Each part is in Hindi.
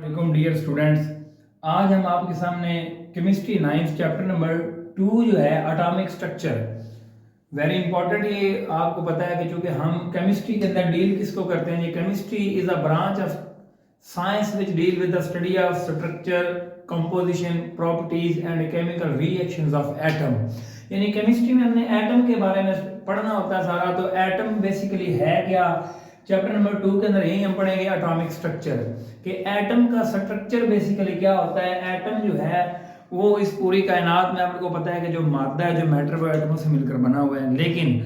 वालेकुम डियर स्टूडेंट्स। आज हम आपके सामने केमिस्ट्री 9th चैप्टर नंबर 2 जो है एटॉमिक स्ट्रक्चर, वेरी इंपॉर्टेंट। ये आपको पता है कि चूंकि हम केमिस्ट्री के अंदर डील किसको करते हैं, ये chemistry is a branch of science which deal with the study of structure, composition, properties and chemical reactions of atom. यानी केमिस्ट्री में हमने एटम के बारे में पढ़ना होता है सारा। तो एटम बेसिकली है क्या, चैप्टर नंबर 2 के अंदर यही हम पढ़ेंगे एटॉमिक स्ट्रक्चर कि एटम का स्ट्रक्चर बेसिकली क्या होता है। एटम जो है वो इस पूरी कायनात में आपको पता है कि जो मादा है, जो मैटर, वो एटमों से मिलकर बना हुआ है। लेकिन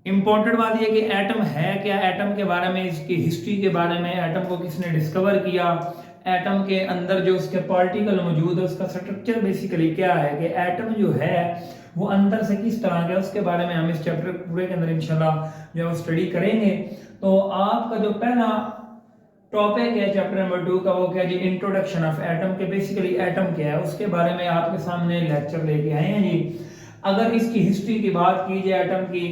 इंपॉर्टेंट बात यह कि एटम है क्या, एटम के बारे में, इसकी हिस्ट्री के बारे में, एटम को किसने डिस्कवर किया, एटम के अंदर जो उसके पार्टिकल मौजूद है उसका स्ट्रक्चर बेसिकली क्या है, कि एटम जो है वो अंदर से किस तरह का, उसके बारे में हम इस चैप्टर पूरे के अंदर इंशाल्लाह जो है स्टडी करेंगे। तो आपका जो पहला टॉपिक है चैप्टर नंबर 2 का वो क्या जी, इंट्रोडक्शन ऑफ एटम, के बेसिकली एटम क्या है उसके बारे में आपके सामने लेक्चर लेके आए हैं जी। अगर इसकी हिस्ट्री की बात की जाए एटम की,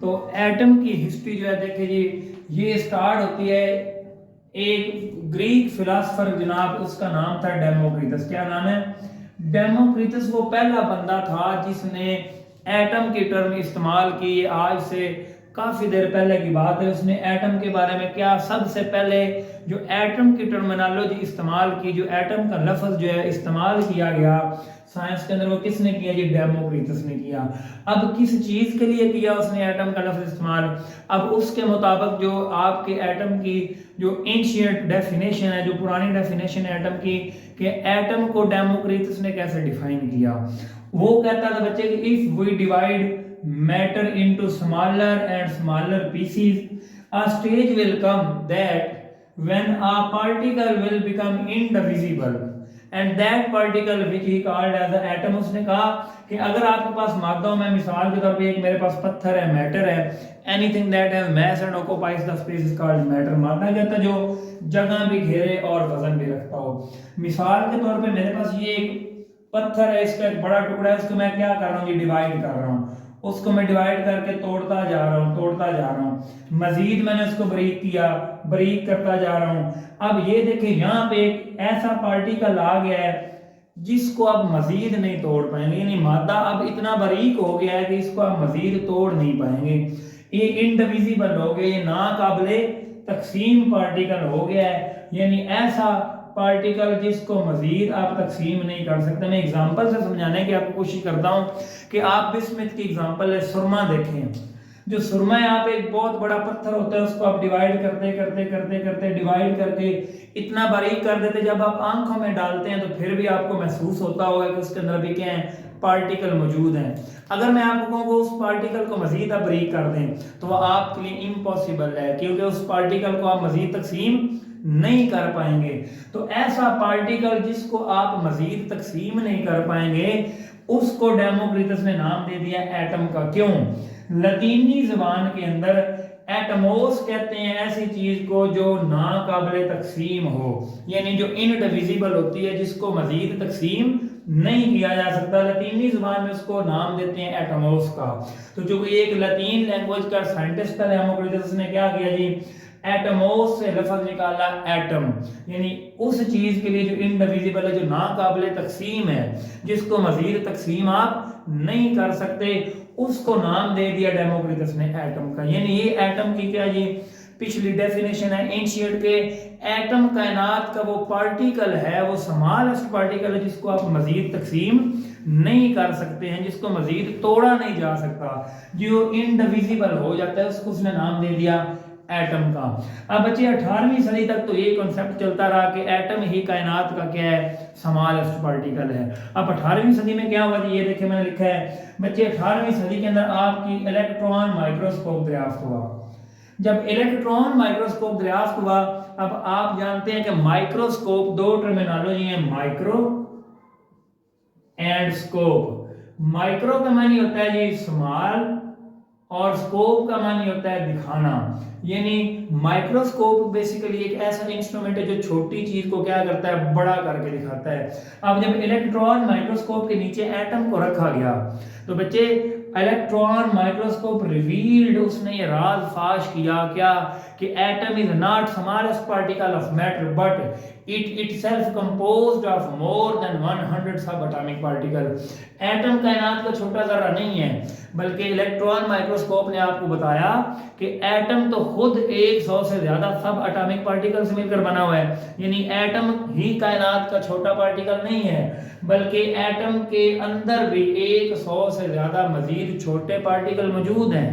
तो एटम की हिस्ट्री जो है देखिए जी, ये स्टार्ट होती है एक ग्रीक फिलोसोफर जनाब, उसका नाम था डेमोक्रिटस। क्या नाम है? डेमोक्रिटस। वो पहला बंदा था जिसने एटम की टर्म इस्तेमाल की। आज से काफी देर पहले की बात है। उसने एटम के बारे में क्या, सबसे पहले जो एटम की टर्मिनोलॉजी इस्तेमाल की, जो एटम का लफ्ज जो है इस्तेमाल किया गया साइंस के अंदर, वो किसने किया जी? डेमोक्रिटस ने किया। अब किस चीज के लिए किया उसने एटम का लफ्ज इस्तेमाल? अब उसके मुताबिक जो आपके एटम की जो एंशिएंट डेफिनेशन है, जो पुरानी डेफिनेशन है एटम की, कि एटम को डेमोक्रिटस ने कैसे डिफाइन किया। वो कहता था बच्चे कि if we divide matter into smaller and smaller pieces, a stage will come that when a particle will become indivisible and that particle which he called as the atom। उसने कहा कि अगर आपके पास मादाओं में, मिसाल के तौर पे एक मेरे पास पत्थर है, मैटर है, anything that has mass and occupies the space is called matter। मादा कहता जो जगह भी घेरे और वजन भी रखता हो। मिसाल के तौर पे मेरे पास ये एक पत्थर है, इसका एक बड़ा टुकड़ा है, उसको मैं क्या कर रहा हूँ जी, डिवाइड कर रहा हूँ। उसको मैं डिवाइड करके तोड़ता जा रहा हूँ, तोड़ता जा रहा हूँ, मजीद मैंने उसको बारीक किया, बारीक करता जा रहा हूँ। अब ये देखिए यहाँ पे एक ऐसा पार्टिकल आ गया है जिसको आप मजीद नहीं तोड़ पाएंगे, यानी मादा अब इतना बारीक हो गया है कि इसको आप मजीद तोड़ नहीं पाएंगे। ये इनडिविजिबल हो गया, ये नाकाबिले तकसीम पार्टिकल हो गया है, यानी ऐसा पार्टिकल जिसको मजीद आप तकसीम नहीं कर सकते। मैं एग्जांपल से समझाने की आपको कोशिश करता हूं कि आप बिस्मिथ की एग्जांपल है, सुरमा देखें। जो सुरमा है, आप एक बहुत बड़ा पत्थर होता है, उसको आप डिवाइड करते करते करते करते डिवाइड करके इतना बारीक कर देते, जब आप आंखों में डालते हैं तो फिर भी आपको महसूस होता होगा कि उसके अंदर भी क्या है, पार्टिकल मौजूद हैं। अगर मैं आपको कहूँ कि उस पार्टिकल को मजीद आप बारीक कर दें तो वह आपके लिए इम्पॉसिबल है, क्योंकि उस पार्टिकल को आप मजीद तकसीम नहीं कर पाएंगे। तो ऐसा पार्टिकल जिसको आप मजीद तकसीम नहीं कर पाएंगे, उसको डेमोक्रिटस ने नाम दे दिया एटम का। क्यों? लतीनी जबान के अंदर एटमोस कहते हैं ऐसी चीज को जो नाकाबिले तकसीम हो, यानी जो इनडिविजिबल होती है, जिसको मजीद तकसीम नहीं किया जा सकता। लतीनी जुबान में उसको नाम देते हैं एटमोस का। तो जो एक लतीन लैंग्वेज का साइंटिस्ट था डेमोक्रिटस ने क्या किया जी, एटमोस से लफ्ज निकाला एटम, यानी उस चीज के लिए जो इनडिविजिबल है, जो नाकाबिले तकसीम है, जिसको मजीद तकसीम आप नहीं कर सकते, उसको नाम दे दिया डेमोक्रिटस ने एटम का। यानी ये एटम की क्या जी पिछली डेफिनेशन है एंशिएंट के, एटम कायनात का वो पार्टिकल है, वो स्मॉलेस्ट पार्टिकल है जिसको आप मजीद तकसीम नहीं कर सकते हैं, जिसको मजीद तोड़ा नहीं जा सकता, जो इनडिविजिबल हो जाता है, उसको उसने नाम दे दिया एटम का। अब बच्चे 18वीं सदी तक तो ये कॉन्सेप्ट चलता रहा कि एटम ही कायनात का क्या है, स्मॉलेस्ट पार्टिकल है। अब 18वीं सदी में क्या हुआ जी, ये देखिए मैंने लिखा है बच्चे, 18वीं सदी के अंदर आपकी इलेक्ट्रॉन माइक्रोस्कोप दरियाफ्त हुआ। जब इलेक्ट्रॉन माइक्रोस्कोप दरियाफ्त हुआ, अब आप जानते हैं कि माइक्रोस्कोप दो टर्मिनोलॉजी है, माइक्रो एंड स्कोप। माइक्रो का मानी होता है जी स्मॉल, और स्कोप का मानी होता है दिखाना। यानी माइक्रोस्कोप बेसिकली एक ऐसा इंस्ट्रूमेंट है जो छोटी चीज को क्या करता है, बड़ा करके दिखाता है। अब जब इलेक्ट्रॉन माइक्रोस्कोप के नीचे एटम को रखा गया, तो बच्चे इलेक्ट्रॉन माइक्रोस्कोप रिवील्ड, उसने ये राज फाश किया क्या, कि atom is not smallest particle of matter but it itself composed of more than 100 सब एटॉमिक पार्टिकल। एटम कायनात का छोटा जरा नहीं है, बल्कि इलेक्ट्रॉन माइक्रोस्कोप ने आपको बताया कि एटम तो खुद 100 से ज्यादा सब एटॉमिक पार्टिकल से मिलकर बना हुआ है। यानी एटम ही कायनात का छोटा पार्टिकल नहीं है, बल्कि एटम के अंदर भी 100 से ज्यादा मजीद छोटे पार्टिकल मौजूद हैं।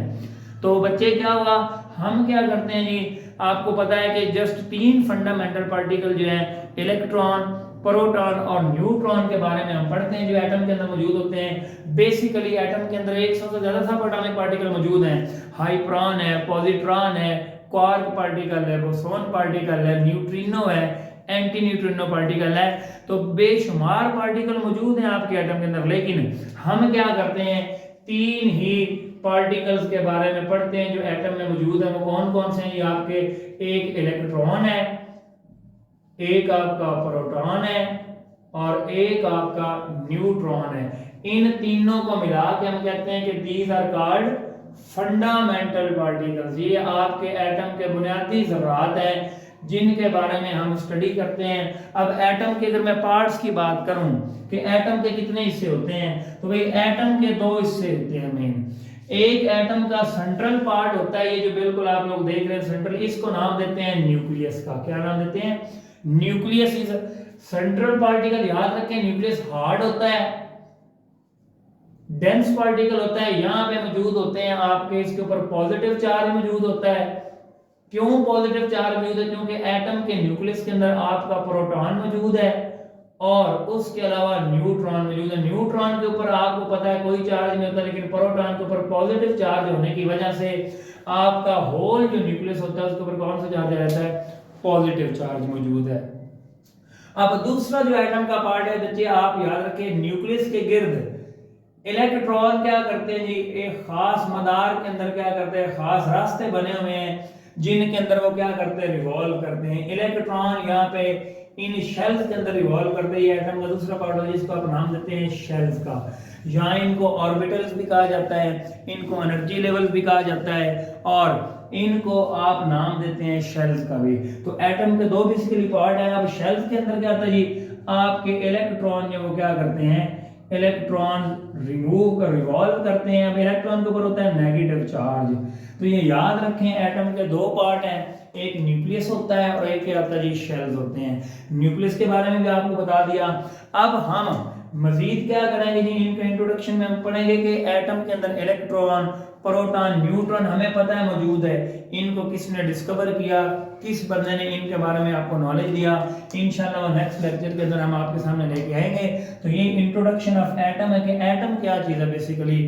तो बच्चे क्या हुआ, हम क्या करते हैं जी, आपको पता है कि जस्ट 3 फंडामेंटल पार्टिकल जो हैं, इलेक्ट्रॉन, प्रोटॉन और न्यूट्रॉन के बारे में हम पढ़ते हैं जो एटम के अंदर मौजूद होते हैं। बेसिकली एटम के अंदर 100 से ज्यादा सब एटॉमिक पार्टिकल मौजूद हैं। हाइड्रॉन है, पॉजिट्रॉन है, क्वार्क पार्टिकल है, बोसोन पार्टिकल है, न्यूट्रिनो है, एंटी न्यूट्रिनो पार्टिकल है। तो बेशुमार पार्टिकल मौजूद हैं आपके एटम के अंदर, लेकिन हम क्या करते हैं, 3 ही पार्टिकल्स के बारे में पढ़ते हैं जो एटम में मौजूद है। वो कौन कौन से हैं? ये आपके एक इलेक्ट्रॉन है, एक आपका प्रोटॉन है और एक आपका न्यूट्रॉन है। इन तीनों को मिला के हम कहते हैं कि these are called fundamental particles. ये आपके एटम के बुनियादी ज़रात हैं जिनके बारे में हम स्टडी करते हैं। अब एटम के अगर मैं पार्ट्स की बात करूं कि एटम के कितने हिस्से होते हैं, तो भाई एटम के 2 हिस्से होते हैं मेन। एक एटम का सेंट्रल पार्ट होता है, ये जो बिल्कुल आप लोग देख रहे हैं सेंट्रल, इसको नाम देते हैं न्यूक्लियस का। क्या नाम देते हैं? Nucleus is central particle. याद रखें, न्यूक्लियस हार्ड होता है, डेंस पार्टिकल होता है, यहां पे मौजूद होते हैं आपके, इसके ऊपर पॉजिटिव चार्ज मौजूद होता है। क्यों पॉजिटिव चार्ज मौजूद है? क्योंकि एटम के न्यूक्लियस के अंदर आपका प्रोटॉन मौजूद है और उसके अलावा न्यूट्रॉन मौजूद है। न्यूट्रॉन के ऊपर आपको पता है कोई चार्ज नहीं होता, लेकिन प्रोटॉन के ऊपर पॉजिटिव चार्ज होने की वजह से आपका होल जो न्यूक्लियस होता है उसके ऊपर कौन सा चार्ज रहता है? पॉजिटिव चार्ज मौजूद है। अब दूसरा जो एटम का पार्ट है बच्चे, आप याद रखें, न्यूक्लियस के गिर्द इलेक्ट्रॉन क्या करते हैं जी, एक खास मदार के अंदर क्या करते हैं, खास रास्ते बने हुए हैं जिनके अंदर वो क्या करते हैं, रिवॉल्व करते हैं। इलेक्ट्रॉन यहाँ पे इन शेल्स के अंदर रिवॉल्व करते हैं। ये एटम का दूसरा पार्ट है जिसको आप नाम देते हैं शेल्स का। यहाँ इनको ऑर्बिटल्स भी कहा जाता है, इनको एनर्जी लेवल्स भी कहा जाता है और इनको आप नाम देते हैं शेल्स का भी। तो एटम के 2 बेसिकली पार्ट है। अब शेल्स के अंदर क्या होता है जी, आपके इलेक्ट्रॉन जो वो क्या करते हैं, इलेक्ट्रॉन रिमूव कर रिवॉल्व करते हैं। अब इलेक्ट्रॉन के ऊपर होता है नेगेटिव चार्ज। तो ये याद रखें, एटम के 2 पार्ट हैं, एक न्यूक्लियस होता है और एक क्या होता है जी, शेल्स होते हैं। न्यूक्लियस के बारे में भी आपको बता दिया। अब हम मजीद क्या करेंगे जी, इनका इंट्रोडक्शन में हम पढ़ेंगे कि एटम के अंदर इलेक्ट्रॉन, प्रोटॉन, न्यूट्रॉन हमें पता है मौजूद है, इनको किसने डिस्कवर किया, किस बंदे ने इनके बारे में आपको नॉलेज दिया। इंशाल्लाह नेक्स्ट लेक्चर के अंदर हम आपके सामने लेके आएंगे। तो ये इंट्रोडक्शन ऑफ एटम है कि एटम क्या चीज़ है बेसिकली।